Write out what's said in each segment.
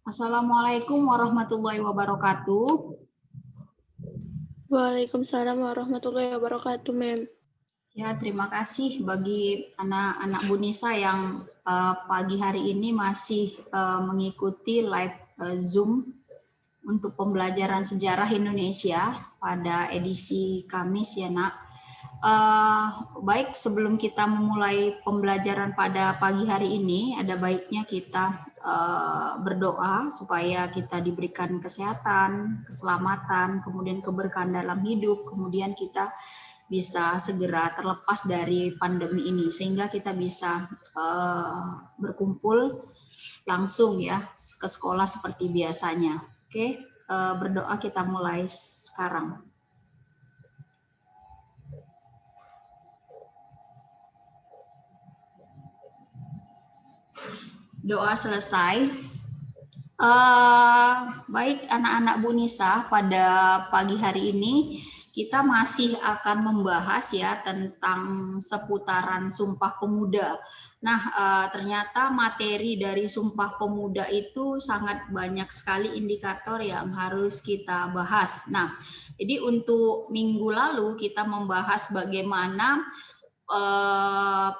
Assalamualaikum warahmatullahi wabarakatuh. Waalaikumsalam warahmatullahi wabarakatuh, Mem. Ya, terima kasih bagi anak-anak Bu Nisa yang pagi hari ini masih mengikuti live Zoom untuk pembelajaran sejarah Indonesia pada edisi Kamis ya, Nak. Baik, sebelum kita memulai pembelajaran pada pagi hari ini, ada baiknya kita berdoa supaya kita diberikan kesehatan, keselamatan, kemudian keberkahan dalam hidup, kemudian kita bisa segera terlepas dari pandemi ini, sehingga kita bisa berkumpul langsung ya ke sekolah seperti biasanya. Oke, berdoa kita mulai sekarang. Doa selesai. Baik anak-anak Bu Nisa, pada pagi hari ini kita masih akan membahas ya tentang seputaran Sumpah Pemuda. Nah, ternyata materi dari Sumpah Pemuda itu sangat banyak sekali indikator yang harus kita bahas. Nah, jadi untuk minggu lalu kita membahas bagaimana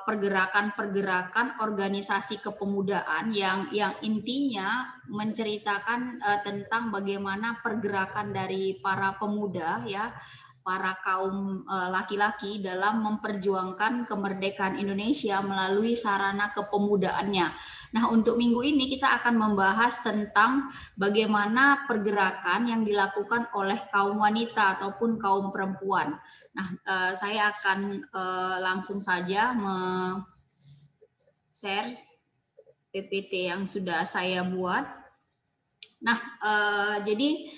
pergerakan-pergerakan organisasi kepemudaan yang intinya menceritakan tentang bagaimana pergerakan dari para pemuda ya, para kaum laki-laki dalam memperjuangkan kemerdekaan Indonesia melalui sarana kepemudaannya. Nah, untuk minggu ini kita akan membahas tentang bagaimana pergerakan yang dilakukan oleh kaum wanita ataupun kaum perempuan. Nah, saya akan langsung saja share PPT yang sudah saya buat. Nah, jadi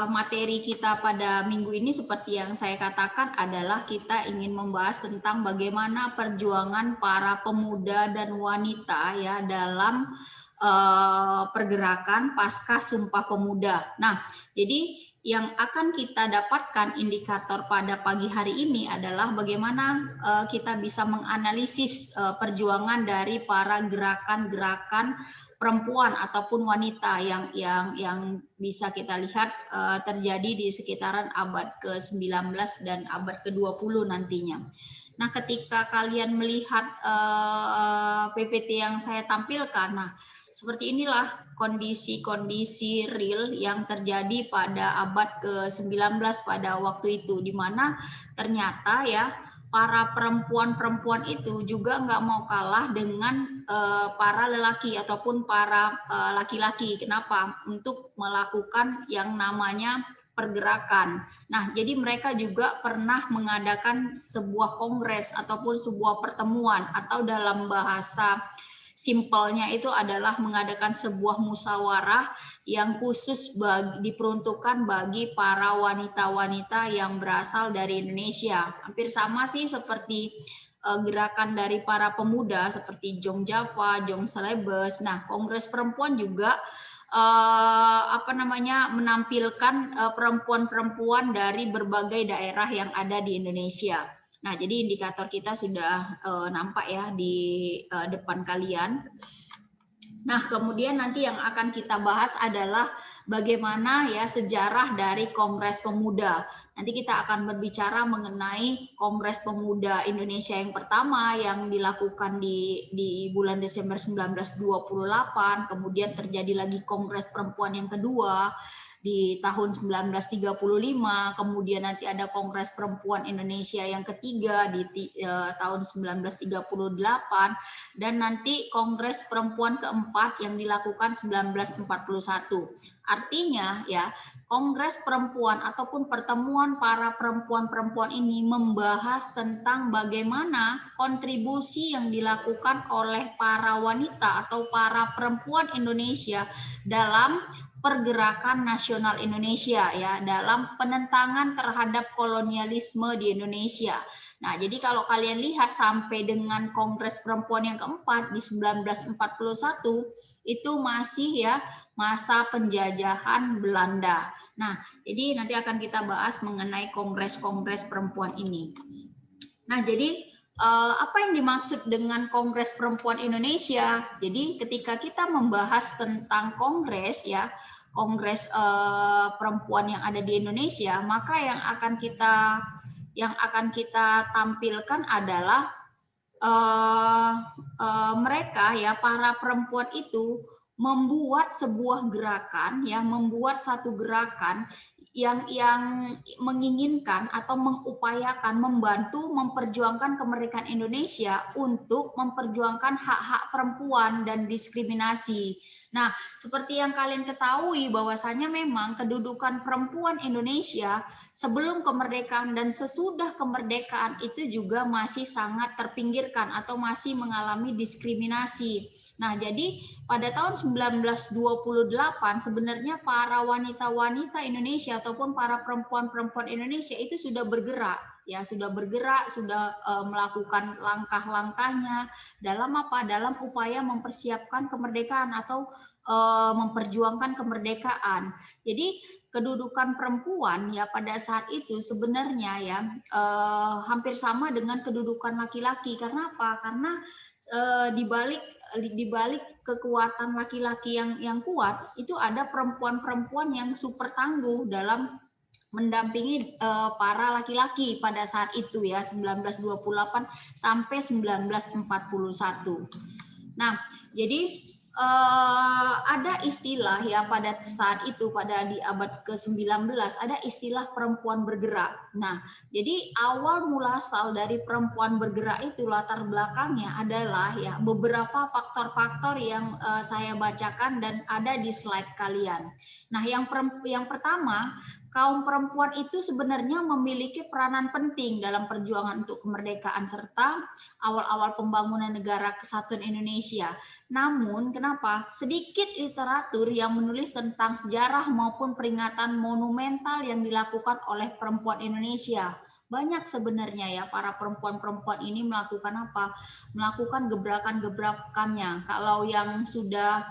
materi kita pada minggu ini seperti yang saya katakan adalah kita ingin membahas tentang bagaimana perjuangan para pemuda dan wanita ya dalam pergerakan pasca Sumpah Pemuda. Nah, jadi yang akan kita dapatkan indikator pada pagi hari ini adalah bagaimana kita bisa menganalisis perjuangan dari para gerakan-gerakan perempuan ataupun wanita yang bisa kita lihat terjadi di sekitaran abad ke-19 dan abad ke-20 nantinya. Nah, ketika kalian melihat PPT yang saya tampilkan, nah seperti inilah kondisi-kondisi real yang terjadi pada abad ke-19 pada waktu itu, di mana ternyata ya para perempuan-perempuan itu juga nggak mau kalah dengan para lelaki ataupun para laki-laki. Kenapa? Untuk melakukan yang namanya pergerakan. Nah, jadi mereka juga pernah mengadakan sebuah kongres ataupun sebuah pertemuan, atau dalam bahasa simpelnya itu adalah mengadakan sebuah musyawarah yang khusus diperuntukkan bagi para wanita-wanita yang berasal dari Indonesia. Hampir sama sih seperti gerakan dari para pemuda seperti Jong Java, Jong Celebes. Nah, Kongres Perempuan juga menampilkan perempuan-perempuan dari berbagai daerah yang ada di Indonesia. Nah, jadi indikator kita sudah nampak ya di depan kalian. Nah, kemudian nanti yang akan kita bahas adalah bagaimana ya sejarah dari Kongres Pemuda. Nanti kita akan berbicara mengenai Kongres Pemuda Indonesia yang pertama yang dilakukan di bulan Desember 1928, kemudian terjadi lagi Kongres Perempuan yang kedua di tahun 1935, kemudian nanti ada Kongres Perempuan Indonesia yang ketiga di tahun 1938, dan nanti Kongres Perempuan keempat yang dilakukan 1941. Artinya ya, Kongres Perempuan ataupun pertemuan para perempuan-perempuan ini membahas tentang bagaimana kontribusi yang dilakukan oleh para wanita atau para perempuan Indonesia dalam pergerakan nasional Indonesia ya, dalam penentangan terhadap kolonialisme di Indonesia. Nah, jadi kalau kalian lihat sampai dengan Kongres Perempuan yang keempat di 1941 itu masih ya masa penjajahan Belanda. Nah, jadi nanti akan kita bahas mengenai kongres-kongres perempuan ini. Nah, jadi apa yang dimaksud dengan Kongres Perempuan Indonesia? Jadi ketika kita membahas tentang kongres ya, kongres perempuan yang ada di Indonesia, maka yang akan kita tampilkan adalah mereka ya, para perempuan itu membuat sebuah gerakan ya, membuat satu gerakan yang menginginkan atau mengupayakan membantu memperjuangkan kemerdekaan Indonesia untuk memperjuangkan hak-hak perempuan dan diskriminasi. Nah, seperti yang kalian ketahui bahwasanya memang kedudukan perempuan Indonesia sebelum kemerdekaan dan sesudah kemerdekaan itu juga masih sangat terpinggirkan atau masih mengalami diskriminasi. Nah, jadi pada tahun 1928 sebenarnya para wanita-wanita Indonesia ataupun para perempuan-perempuan Indonesia itu sudah bergerak, ya, sudah melakukan langkah-langkahnya dalam apa? Dalam upaya mempersiapkan kemerdekaan atau memperjuangkan kemerdekaan. Jadi kedudukan perempuan ya pada saat itu sebenarnya ya hampir sama dengan kedudukan laki-laki. Karena apa? Karena di balik kekuatan laki-laki yang kuat itu ada perempuan-perempuan yang super tangguh dalam mendampingi para laki-laki pada saat itu ya, 1928 sampai 1941. Nah, jadi ada istilah ya pada saat itu, pada di abad ke-19 ada istilah perempuan bergerak. Nah, jadi awal muasal dari perempuan bergerak itu latar belakangnya adalah ya beberapa faktor-faktor yang saya bacakan dan ada di slide kalian. Nah, yang pertama, kaum perempuan itu sebenarnya memiliki peranan penting dalam perjuangan untuk kemerdekaan serta awal-awal pembangunan negara kesatuan Indonesia. Namun, kenapa? Sedikit literatur yang menulis tentang sejarah maupun peringatan monumental yang dilakukan oleh perempuan Indonesia. Banyak sebenarnya ya para perempuan-perempuan ini melakukan apa? Melakukan gebrakan-gebrakannya. Kalau yang sudah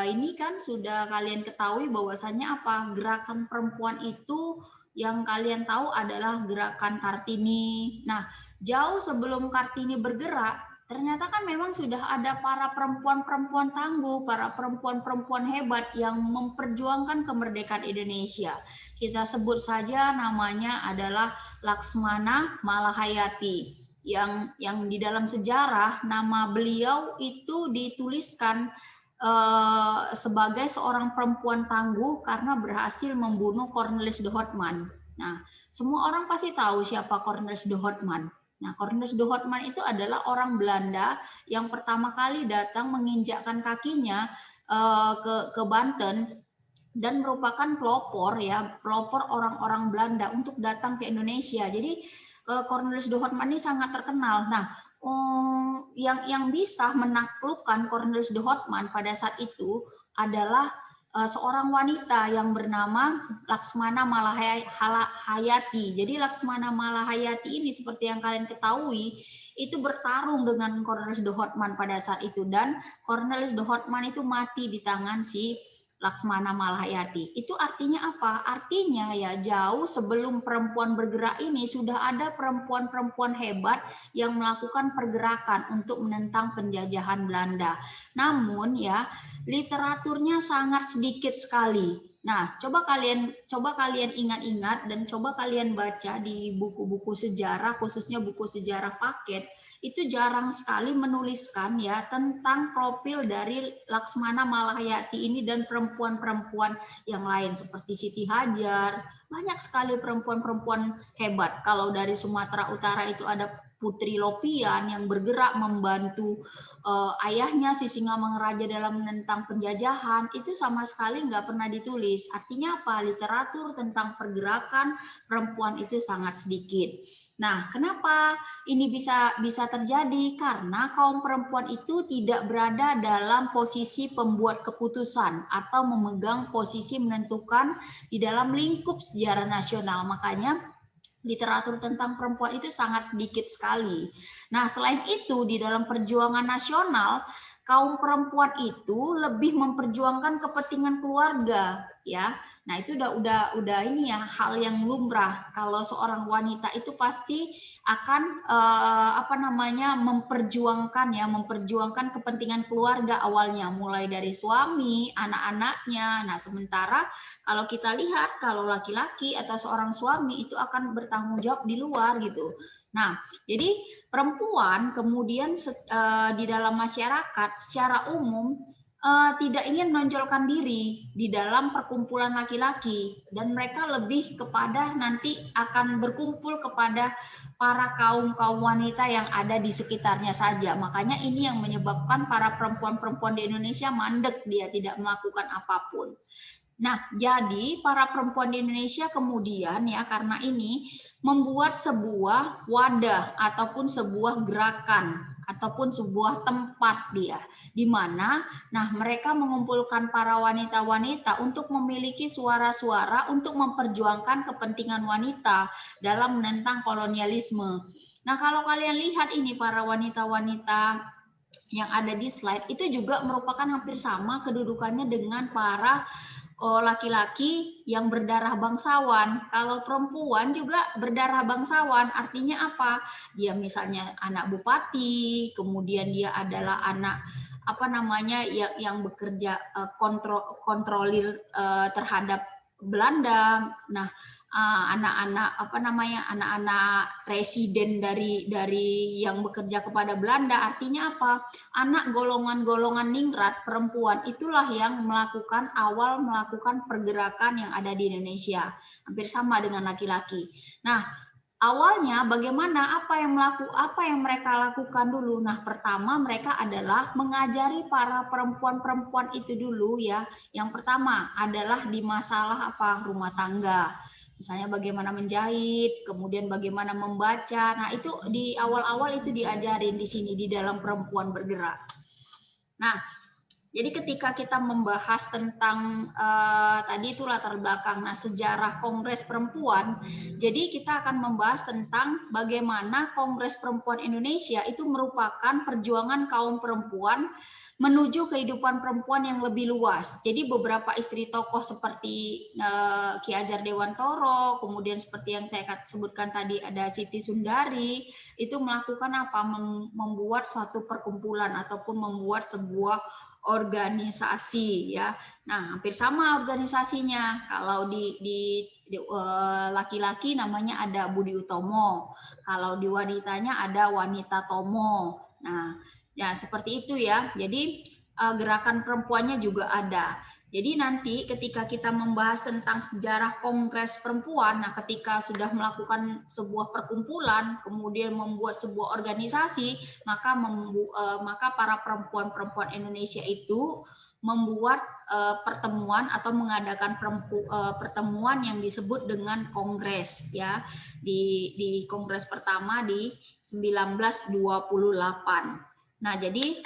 ini kan sudah kalian ketahui bahwasanya apa? Gerakan perempuan itu yang kalian tahu adalah gerakan Kartini. Nah, jauh sebelum Kartini bergerak, ternyata kan memang sudah ada para perempuan-perempuan tangguh, para perempuan-perempuan hebat yang memperjuangkan kemerdekaan Indonesia. Kita sebut saja namanya adalah Laksmana Malahayati. Yang di dalam sejarah nama beliau itu dituliskan sebagai seorang perempuan tangguh karena berhasil membunuh Cornelis de Houtman. Nah, semua orang pasti tahu siapa Cornelis de Houtman. Nah, Cornelis de Houtman itu adalah orang Belanda yang pertama kali datang menginjakkan kakinya ke Banten dan merupakan pelopor orang-orang Belanda untuk datang ke Indonesia. Jadi Cornelis de Houtman ini sangat terkenal. Nah, yang bisa menaklukkan Cornelis de Houtman pada saat itu adalah seorang wanita yang bernama Laksmana Malahayati. Jadi Laksmana Malahayati ini seperti yang kalian ketahui itu bertarung dengan Cornelis de Houtman pada saat itu, dan Cornelis de Houtman itu mati di tangan si Laksmana Malahayati. Itu artinya apa? Artinya ya jauh sebelum perempuan bergerak ini sudah ada perempuan-perempuan hebat yang melakukan pergerakan untuk menentang penjajahan Belanda. Namun ya literaturnya sangat sedikit sekali. Nah, coba kalian ingat-ingat dan coba kalian baca di buku-buku sejarah, khususnya buku sejarah paket, itu jarang sekali menuliskan ya tentang profil dari Laksmana Malahayati ini dan perempuan-perempuan yang lain seperti Siti Hajar. Banyak sekali perempuan-perempuan hebat. Kalau dari Sumatera Utara itu ada Putri Lopian yang bergerak membantu ayahnya si Singamangaraja dalam menentang penjajahan, itu sama sekali nggak pernah ditulis. Artinya apa? Literatur tentang pergerakan perempuan itu sangat sedikit. Nah, kenapa ini bisa terjadi? Karena kaum perempuan itu tidak berada dalam posisi pembuat keputusan atau memegang posisi menentukan di dalam lingkup sejarah nasional. Makanya literatur tentang perempuan itu sangat sedikit sekali. Nah, selain itu di dalam perjuangan nasional, kaum perempuan itu lebih memperjuangkan kepentingan keluarga, ya. Nah, itu udah ini ya, hal yang lumrah. Kalau seorang wanita itu pasti akan memperjuangkan kepentingan keluarga awalnya, mulai dari suami, anak-anaknya. Nah, sementara kalau kita lihat kalau laki-laki atau seorang suami itu akan bertanggung jawab di luar gitu. Nah, jadi perempuan kemudian di dalam masyarakat secara umum tidak ingin menonjolkan diri di dalam perkumpulan laki-laki, dan mereka lebih kepada nanti akan berkumpul kepada para kaum wanita yang ada di sekitarnya saja. Makanya ini yang menyebabkan para perempuan-perempuan di Indonesia mandek, dia tidak melakukan apapun. Nah, jadi para perempuan di Indonesia kemudian ya karena ini membuat sebuah wadah ataupun sebuah gerakan ataupun sebuah tempat dia di mana mereka mengumpulkan para wanita-wanita untuk memiliki suara-suara untuk memperjuangkan kepentingan wanita dalam menentang kolonialisme. Nah, kalau kalian lihat ini para wanita-wanita yang ada di slide itu juga merupakan hampir sama kedudukannya dengan para laki-laki yang berdarah bangsawan. Kalau perempuan juga berdarah bangsawan, artinya apa? Dia misalnya anak bupati, kemudian dia adalah anak yang bekerja kontrolir terhadap Belanda. Nah, anak-anak residen dari yang bekerja kepada Belanda, artinya apa? Anak golongan-golongan ningrat perempuan itulah yang melakukan pergerakan yang ada di Indonesia, hampir sama dengan laki-laki. Nah, awalnya bagaimana apa yang mereka lakukan dulu? Nah, pertama mereka adalah mengajari para perempuan-perempuan itu dulu ya. Yang pertama adalah di masalah rumah tangga. Misalnya bagaimana menjahit, kemudian bagaimana membaca. Nah, itu di awal-awal itu diajarin di sini di dalam perempuan bergerak. Nah, jadi ketika kita membahas tentang tadi itu latar belakang, sejarah Kongres Perempuan, jadi kita akan membahas tentang bagaimana Kongres Perempuan Indonesia itu merupakan perjuangan kaum perempuan menuju kehidupan perempuan yang lebih luas. Jadi beberapa istri tokoh seperti Ki Hajar Dewantoro, kemudian seperti yang saya sebutkan tadi ada Siti Sundari, itu melakukan membuat suatu perkumpulan ataupun membuat sebuah organisasi ya. Nah, hampir sama organisasinya. Kalau di laki-laki namanya ada Budi Utomo. Kalau di wanitanya ada Wanita Tomo. Nah, ya seperti itu ya. Jadi gerakan perempuannya juga ada. Jadi nanti ketika kita membahas tentang sejarah Kongres Perempuan, ketika sudah melakukan sebuah perkumpulan, kemudian membuat sebuah organisasi, maka para perempuan-perempuan Indonesia itu membuat pertemuan atau mengadakan pertemuan yang disebut dengan kongres ya di kongres pertama di 1928. Nah, jadi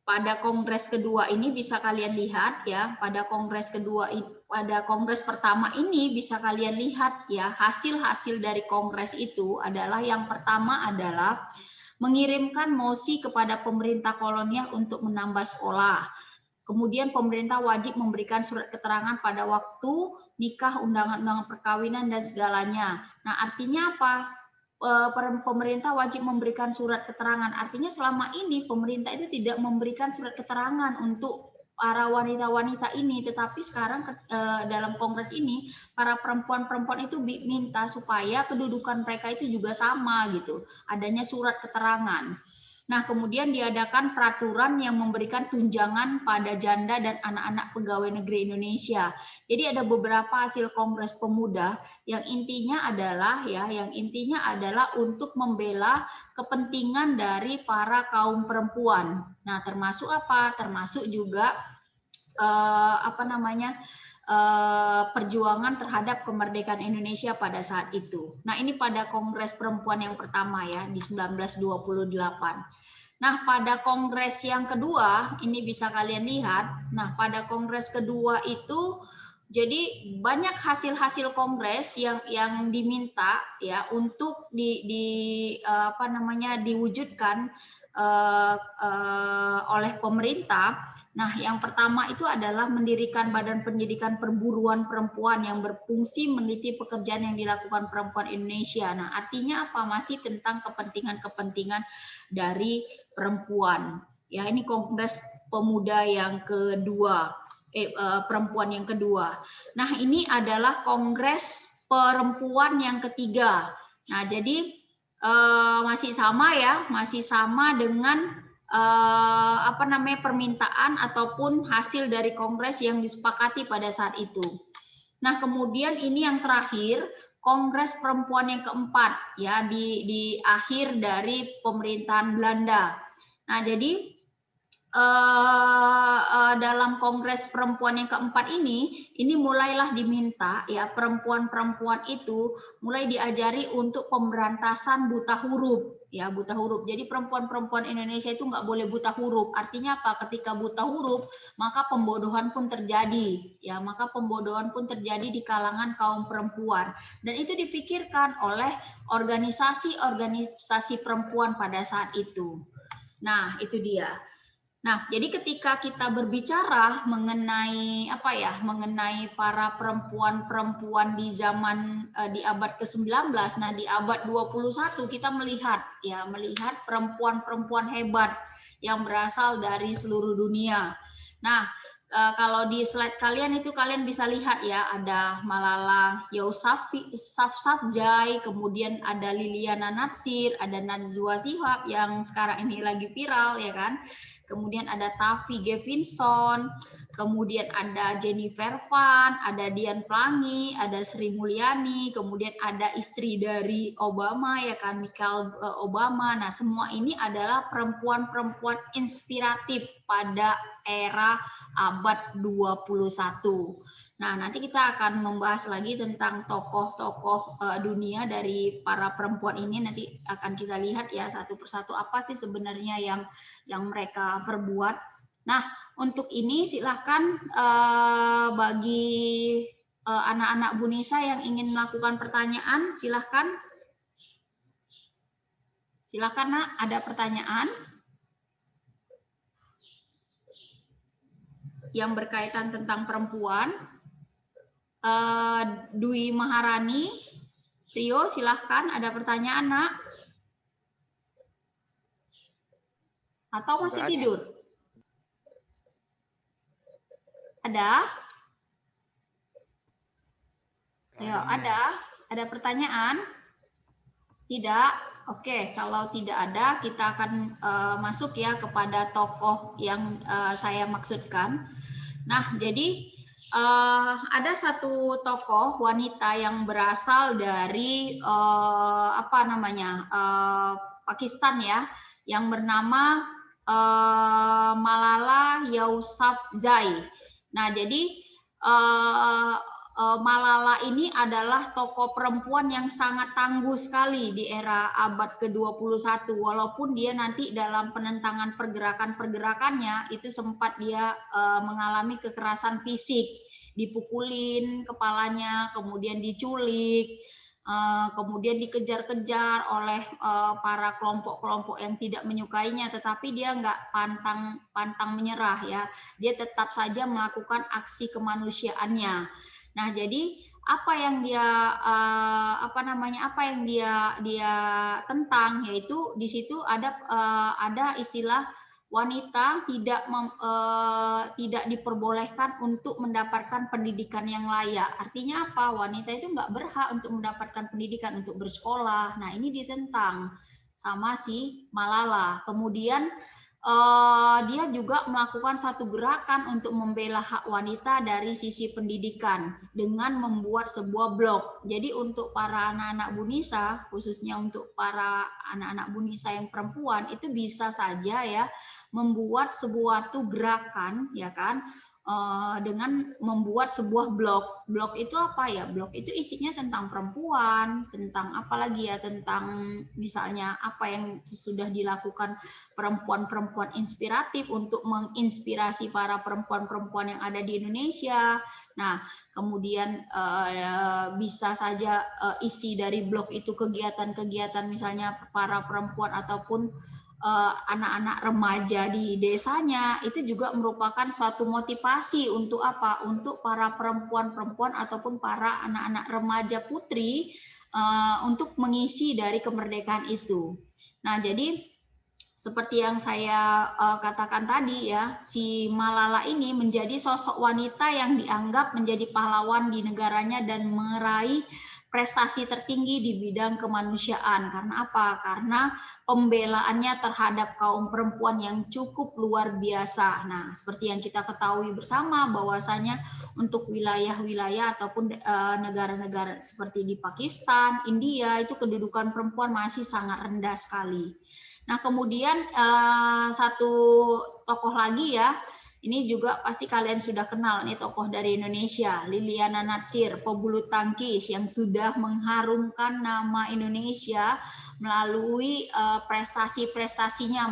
pada kongres kedua ini bisa kalian lihat ya, pada kongres pertama ini bisa kalian lihat ya, hasil-hasil dari kongres itu adalah yang pertama adalah mengirimkan mosi kepada pemerintah kolonial untuk menambah sekolah. Kemudian pemerintah wajib memberikan surat keterangan pada waktu nikah, undangan-undangan perkawinan dan segalanya. Nah, artinya apa? Pemerintah wajib memberikan surat keterangan. Artinya selama ini pemerintah itu tidak memberikan surat keterangan untuk para wanita-wanita ini, tetapi sekarang dalam kongres ini para perempuan-perempuan itu minta supaya kedudukan mereka itu juga sama gitu, adanya surat keterangan. Nah, kemudian diadakan peraturan yang memberikan tunjangan pada janda dan anak-anak pegawai negeri Indonesia. Jadi ada beberapa hasil Kongres Pemuda yang intinya adalah untuk membela kepentingan dari para kaum perempuan. Nah, termasuk apa? Termasuk juga perjuangan terhadap kemerdekaan Indonesia pada saat itu. Nah, ini pada Kongres Perempuan yang pertama ya di 1928. Nah, pada kongres yang kedua ini bisa kalian lihat. Nah, pada kongres kedua itu jadi banyak hasil-hasil kongres yang diminta ya untuk diwujudkan oleh pemerintah. Nah, yang pertama itu adalah mendirikan Badan Pendidikan Perburuan Perempuan yang berfungsi meneliti pekerjaan yang dilakukan perempuan Indonesia. Nah, artinya apa? Masih tentang kepentingan-kepentingan dari perempuan. Ya, ini Kongres Pemuda yang kedua, perempuan yang kedua. Nah, ini adalah Kongres Perempuan yang ketiga. Nah, jadi masih sama ya, masih sama dengan permintaan ataupun hasil dari kongres yang disepakati pada saat itu. Nah, kemudian ini yang terakhir, Kongres Perempuan yang keempat ya di akhir dari pemerintahan Belanda. Nah, jadi dalam Kongres Perempuan yang keempat ini mulailah diminta ya perempuan-perempuan itu mulai diajari untuk pemberantasan buta huruf ya, buta huruf. Jadi perempuan-perempuan Indonesia itu nggak boleh buta huruf. Artinya apa? Ketika buta huruf maka pembodohan pun terjadi ya, maka pembodohan pun terjadi di kalangan kaum perempuan, dan itu dipikirkan oleh organisasi-organisasi perempuan pada saat itu. Nah, itu dia. Nah, jadi ketika kita berbicara mengenai mengenai para perempuan-perempuan di zaman di abad ke-19, nah di abad 21 kita melihat perempuan-perempuan hebat yang berasal dari seluruh dunia. Nah, kalau di slide kalian itu kalian bisa lihat ya, ada Malala Yousafzai, kemudian ada Liliana Natsir, ada Najwa Shihab yang sekarang ini lagi viral ya kan. Kemudian ada Tavi Gevinson, kemudian ada Jennifer Van, ada Dian Plangi, ada Sri Mulyani, kemudian ada istri dari Obama ya kan, Michelle Obama. Nah, semua ini adalah perempuan-perempuan inspiratif pada era abad 21. Nah, nanti kita akan membahas lagi tentang tokoh-tokoh dunia dari para perempuan ini. Nanti akan kita lihat ya satu persatu apa sih sebenarnya yang mereka perbuat. Nah, untuk ini silahkan bagi anak-anak Bu Nisa yang ingin melakukan pertanyaan, silahkan. Silahkan Nak, ada pertanyaan yang berkaitan tentang perempuan. Dwi Maharani, Rio, silahkan, ada pertanyaan Nak? Atau masih tidur? Ada? Ayo, ada pertanyaan? Tidak? Oke, kalau tidak ada, kita akan masuk ya kepada tokoh yang saya maksudkan. Nah, jadi ada satu tokoh wanita yang berasal dari Pakistan ya, yang bernama Malala Yousafzai. Nah, jadi Malala ini adalah tokoh perempuan yang sangat tangguh sekali di era abad ke-21, walaupun dia nanti dalam penentangan pergerakan-pergerakannya itu sempat dia mengalami kekerasan fisik, dipukulin kepalanya, kemudian diculik, kemudian dikejar-kejar oleh para kelompok-kelompok yang tidak menyukainya, tetapi dia nggak pantang menyerah ya, dia tetap saja melakukan aksi kemanusiaannya. Nah, jadi apa yang dia tentang, yaitu di situ ada istilah wanita tidak diperbolehkan untuk mendapatkan pendidikan yang layak. Artinya apa? Wanita itu nggak berhak untuk mendapatkan pendidikan, untuk bersekolah. Nah, ini ditentang sama si Malala. Kemudian dia juga melakukan satu gerakan untuk membela hak wanita dari sisi pendidikan dengan membuat sebuah blog. Jadi untuk para anak-anak Bu Nisa, khususnya untuk para anak-anak Bu Nisa yang perempuan, itu bisa saja ya membuat sebuah gerakan ya kan, dengan membuat sebuah blog. Blog itu apa ya? Blog itu isinya tentang perempuan, tentang apalagi ya, tentang misalnya apa yang sudah dilakukan perempuan-perempuan inspiratif untuk menginspirasi para perempuan-perempuan yang ada di Indonesia. Nah, kemudian bisa saja isi dari blog itu kegiatan-kegiatan misalnya para perempuan ataupun anak-anak remaja di desanya, itu juga merupakan suatu motivasi untuk apa? Untuk para perempuan-perempuan ataupun para anak-anak remaja putri untuk mengisi dari kemerdekaan itu. Nah, jadi seperti yang saya katakan tadi ya, si Malala ini menjadi sosok wanita yang dianggap menjadi pahlawan di negaranya dan meraih prestasi tertinggi di bidang kemanusiaan. Karena apa? Karena pembelaannya terhadap kaum perempuan yang cukup luar biasa. Nah, seperti yang kita ketahui bersama bahwasanya untuk wilayah-wilayah ataupun negara-negara seperti di Pakistan, India, itu kedudukan perempuan masih sangat rendah sekali. Nah, kemudian satu tokoh lagi ya, ini juga pasti kalian sudah kenal, nih tokoh dari Indonesia, Liliana Natsir, pebulu tangkis yang sudah mengharumkan nama Indonesia melalui prestasi-prestasinya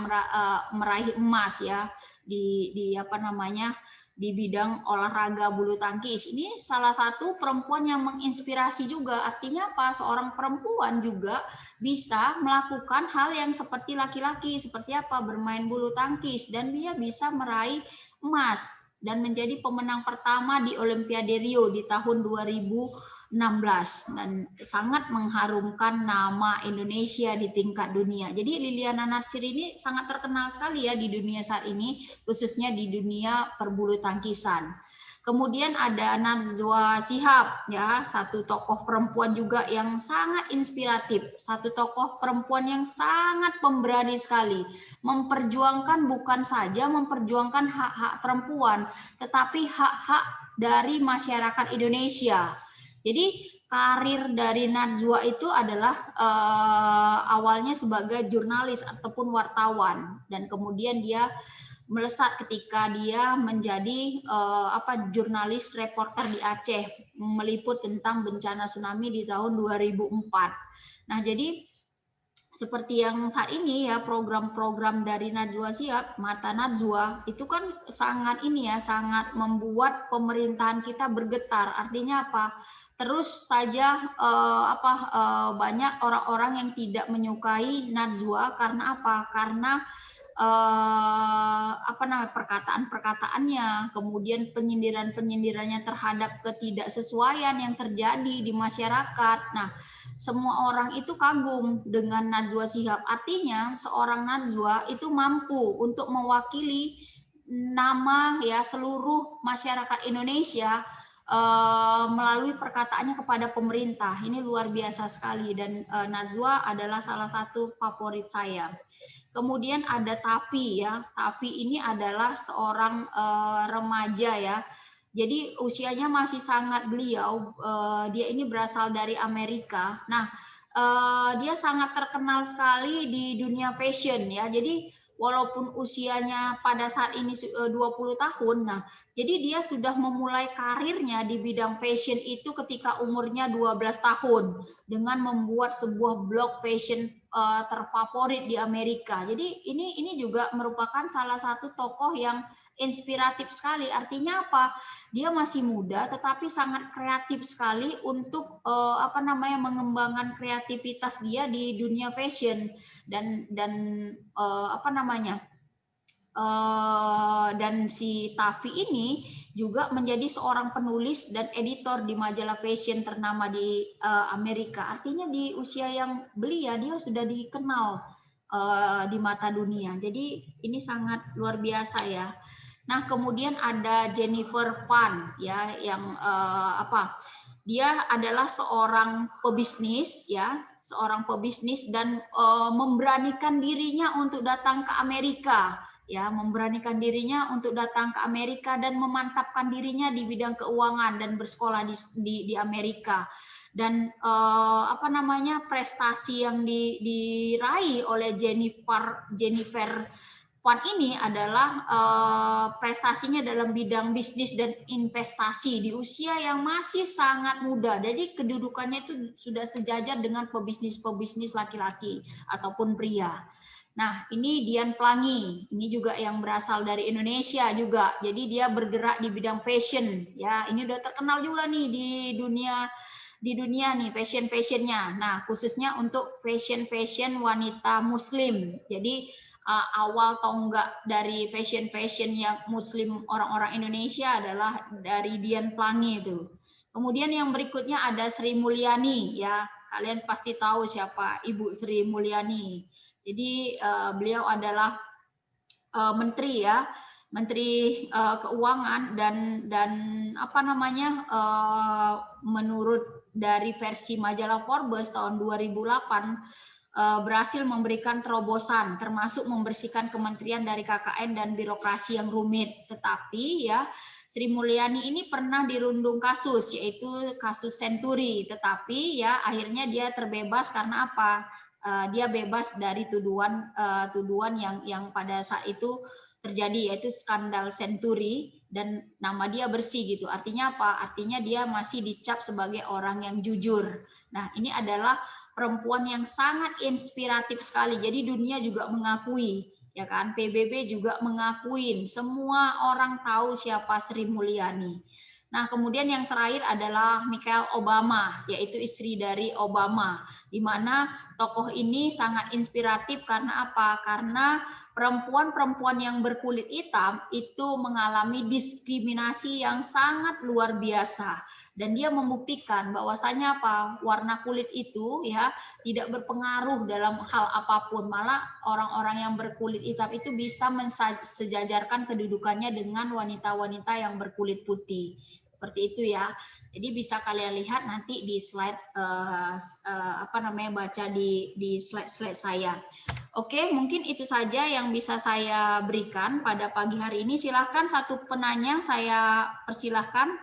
meraih emas ya di apa namanya di bidang olahraga bulu tangkis. Ini salah satu perempuan yang menginspirasi juga. Artinya apa? Seorang perempuan juga bisa melakukan hal yang seperti laki-laki, seperti apa? Bermain bulu tangkis, dan dia bisa meraih emas dan menjadi pemenang pertama di Olimpiade Rio di tahun 2016 dan sangat mengharumkan nama Indonesia di tingkat dunia. Jadi Liliana Natsir ini sangat terkenal sekali ya di dunia saat ini, khususnya di dunia perbulu tangkisan. Kemudian ada Najwa Shihab ya, satu tokoh perempuan juga yang sangat inspiratif, satu tokoh perempuan yang sangat pemberani sekali, memperjuangkan bukan saja memperjuangkan hak-hak perempuan, tetapi hak-hak dari masyarakat Indonesia. Jadi karir dari Najwa itu adalah awalnya sebagai jurnalis ataupun wartawan, dan kemudian dia melesat ketika dia menjadi jurnalis reporter di Aceh, meliput tentang bencana tsunami di tahun 2004. Nah, jadi seperti yang saat ini ya, program-program dari Najwa Shihab, Mata Najwa, itu kan sangat sangat membuat pemerintahan kita bergetar. Artinya apa? Terus saja banyak orang-orang yang tidak menyukai Najwa karena apa? Karena perkataan-perkataannya, kemudian penyindiran-penyindirannya terhadap ketidaksesuaian yang terjadi di masyarakat. Nah, semua orang itu kagum dengan Najwa Shihab. Artinya seorang Najwa itu mampu untuk mewakili nama ya seluruh masyarakat Indonesia melalui perkataannya kepada pemerintah. Ini luar biasa sekali, dan Najwa adalah salah satu favorit saya. Kemudian ada Tavi ya. Tavi ini adalah seorang remaja ya. Jadi usianya masih sangat beliau. Dia ini berasal dari Amerika. Nah, dia sangat terkenal sekali di dunia fashion ya. Jadi walaupun usianya pada saat ini 20 tahun, nah jadi dia sudah memulai karirnya di bidang fashion itu ketika umurnya 12 tahun dengan membuat sebuah blog fashion terfavorit di Amerika. Jadi ini juga merupakan salah satu tokoh yang inspiratif sekali. Artinya apa? Dia masih muda tetapi sangat kreatif sekali untuk mengembangkan kreativitas dia di dunia fashion dan dan si Tavi ini juga menjadi seorang penulis dan editor di majalah fashion ternama di Amerika. Artinya di usia yang belia dia sudah dikenal di mata dunia. Jadi ini sangat luar biasa ya. Nah, kemudian ada Jennifer Pan ya yang dia adalah seorang pebisnis ya, seorang pebisnis dan memberanikan dirinya untuk datang ke Amerika. Ya, memberanikan dirinya untuk datang ke Amerika dan memantapkan dirinya di bidang keuangan dan bersekolah di Amerika. Dan prestasi yang diraih oleh Jennifer Pan ini adalah prestasinya dalam bidang bisnis dan investasi di usia yang masih sangat muda. Jadi kedudukannya itu sudah sejajar dengan pebisnis-pebisnis laki-laki ataupun pria. Nah, ini Dian Pelangi, ini juga yang berasal dari Indonesia juga. Jadi dia bergerak di bidang fashion, ya. Ini udah terkenal juga nih di dunia nih fashionnya. Nah, khususnya untuk fashion wanita Muslim. Jadi awal tonggak dari fashion yang Muslim orang-orang Indonesia adalah dari Dian Plangi itu. Kemudian yang berikutnya ada Sri Mulyani, ya kalian pasti tahu siapa Ibu Sri Mulyani. Jadi beliau adalah menteri, ya, menteri keuangan, dan apa namanya, menurut dari versi majalah Forbes tahun 2008 berhasil memberikan terobosan termasuk membersihkan kementerian dari KKN dan birokrasi yang rumit. Tetapi ya Sri Mulyani ini pernah dirundung kasus, yaitu kasus Senturi, tetapi ya akhirnya dia terbebas karena apa? Dia bebas dari tuduhan yang pada saat itu terjadi, yaitu skandal Senturi, dan nama dia bersih gitu. Artinya apa? Artinya dia masih dicap sebagai orang yang jujur. Nah, ini adalah perempuan yang sangat inspiratif sekali. Jadi dunia juga mengakui, ya kan? PBB juga mengakuin. Semua orang tahu siapa Sri Mulyani. Nah, kemudian yang terakhir adalah Michelle Obama, yaitu istri dari Obama, di mana tokoh ini sangat inspiratif karena apa? Karena perempuan-perempuan yang berkulit hitam itu mengalami diskriminasi yang sangat luar biasa, dan dia membuktikan bahwasanya apa? Warna kulit itu ya tidak berpengaruh dalam hal apapun, malah orang-orang yang berkulit hitam itu bisa mensejajarkan kedudukannya dengan wanita-wanita yang berkulit putih. Seperti itu ya. Jadi bisa kalian lihat nanti di slide baca di slide saya. Oke, mungkin itu saja yang bisa saya berikan pada pagi hari ini. Silahkan satu penanya saya persilahkan.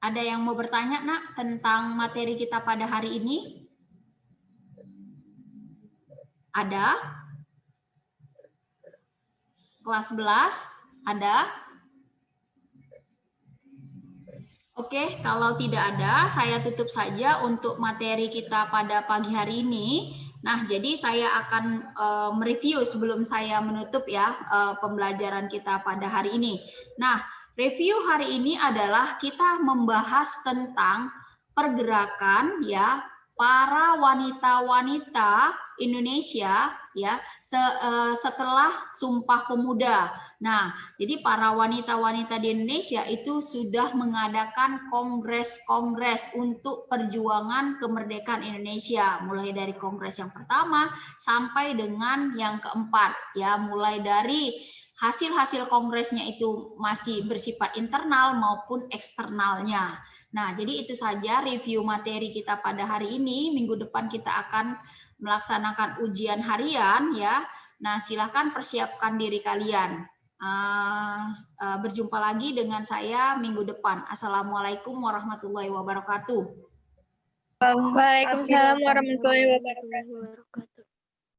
Ada yang mau bertanya, Nak, tentang materi kita pada hari ini? Ada? Kelas 11? Ada? Oke, kalau tidak ada, saya tutup saja untuk materi kita pada pagi hari ini. Nah, jadi saya akan mereview sebelum saya menutup ya pembelajaran kita pada hari ini. Nah, review hari ini adalah kita membahas tentang pergerakan ya para wanita-wanita Indonesia ya setelah Sumpah Pemuda. Nah, jadi para wanita-wanita di Indonesia itu sudah mengadakan kongres-kongres untuk perjuangan kemerdekaan Indonesia, mulai dari kongres yang pertama sampai dengan yang keempat ya, mulai dari hasil-hasil kongresnya itu masih bersifat internal maupun eksternalnya. Nah, jadi itu saja review materi kita pada hari ini. Minggu depan kita akan melaksanakan ujian harian ya. Nah, silakan persiapkan diri kalian. Berjumpa lagi dengan saya minggu depan. Assalamualaikum warahmatullahi wabarakatuh. Waalaikumsalam warahmatullahi wabarakatuh.